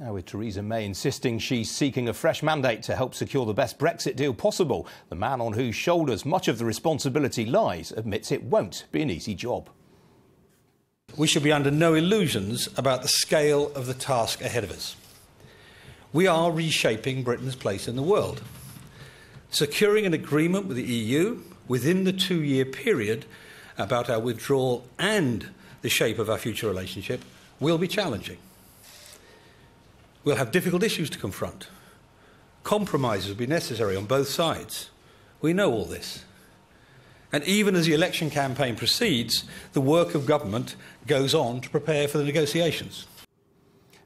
Now, with Theresa May insisting she's seeking a fresh mandate to help secure the best Brexit deal possible, the man on whose shoulders much of the responsibility lies admits it won't be an easy job. We should be under no illusions about the scale of the task ahead of us. We are reshaping Britain's place in the world. Securing an agreement with the EU within the 2-year period about our withdrawal and the shape of our future relationship will be challenging. We'll have difficult issues to confront. Compromises will be necessary on both sides. We know all this. And even as the election campaign proceeds, the work of government goes on to prepare for the negotiations.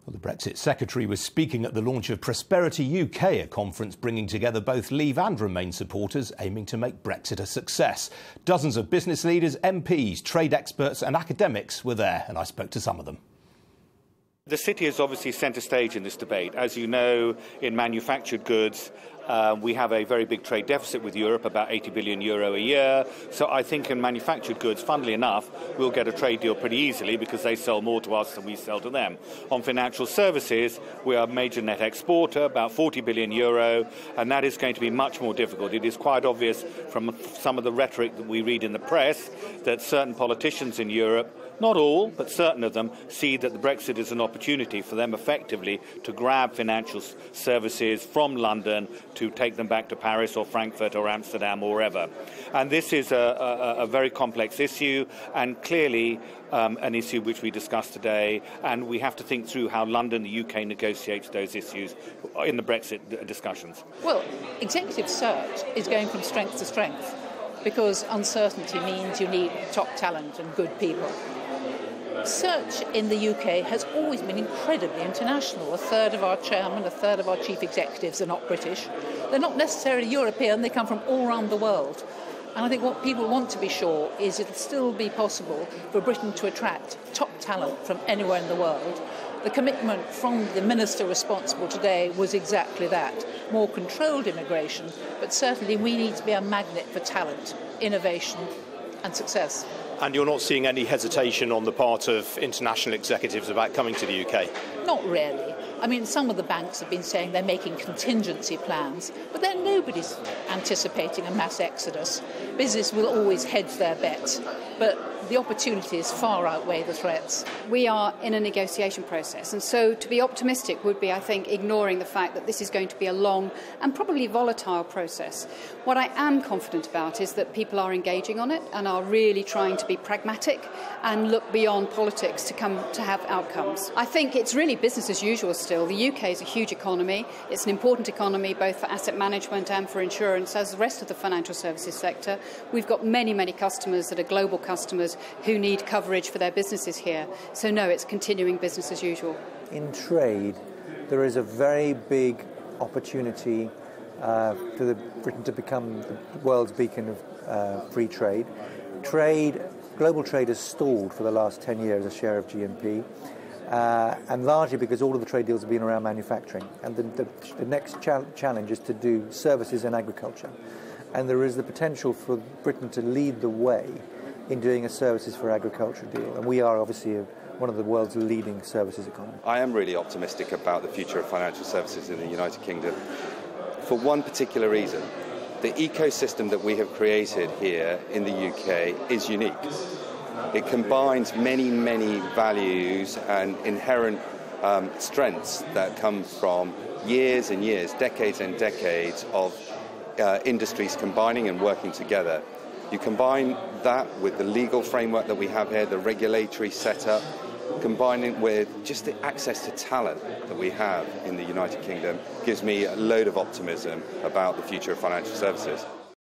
Well, the Brexit Secretary was speaking at the launch of Prosperity UK, a conference bringing together both Leave and Remain supporters aiming to make Brexit a success. Dozens of business leaders, MPs, trade experts and academics were there, and I spoke to some of them. The city is obviously centre stage in this debate. As you know, in manufactured goods, we have a very big trade deficit with Europe, about €80 billion a year. So I think in manufactured goods, funnily enough, we'll get a trade deal pretty easily because they sell more to us than we sell to them. On financial services, we are a major net exporter, about €40 billion, and that is going to be much more difficult. It is quite obvious from some of the rhetoric that we read in the press that certain politicians in Europe, not all, but certain of them, see that the Brexit is an opportunity for them effectively to grab financial services from London to take them back to Paris or Frankfurt or Amsterdam or wherever. And this is a very complex issue and clearly an issue which we discussed today, and we have to think through how London, the UK, negotiates those issues in the Brexit discussions. Well, executive search is going from strength to strength because uncertainty means you need top talent and good people. Search in the UK has always been incredibly international. A third of our chairmen, a third of our chief executives are not British. They're not necessarily European, they come from all around the world. And I think what people want to be sure is it'll still be possible for Britain to attract top talent from anywhere in the world. The commitment from the minister responsible today was exactly that. More controlled immigration, but certainly we need to be a magnet for talent, innovation and success. And you're not seeing any hesitation on the part of international executives about coming to the UK? Not really. I mean, some of the banks have been saying they're making contingency plans, but then nobody's anticipating a mass exodus. Business will always hedge their bets, but the opportunities far outweigh the threats. We are in a negotiation process, and so to be optimistic would be, I think, ignoring the fact that this is going to be a long and probably volatile process. What I am confident about is that people are engaging on it and are really trying to be pragmatic and look beyond politics to come to have outcomes. I think it's really business as usual still. The UK is a huge economy. It's an important economy both for asset management and for insurance, as the rest of the financial services sector. We've got many, many customers that are global customers who need coverage for their businesses here. So no, it's continuing business as usual. In trade, there is a very big opportunity for Britain to become the world's beacon of free trade. Global trade has stalled for the last 10 years as a share of GNP, and largely because all of the trade deals have been around manufacturing. And the next challenge is to do services and agriculture. And there is the potential for Britain to lead the way in doing a services for agriculture deal. And we are obviously one of the world's leading services economies. I am really optimistic about the future of financial services in the United Kingdom for one particular reason. The ecosystem that we have created here in the UK is unique. It combines many, many values and inherent strengths that come from years and years, decades and decades of industries combining and working together. You combine that with the legal framework that we have here, the regulatory setup, combine it with just the access to talent that we have in the United Kingdom, gives me a load of optimism about the future of financial services.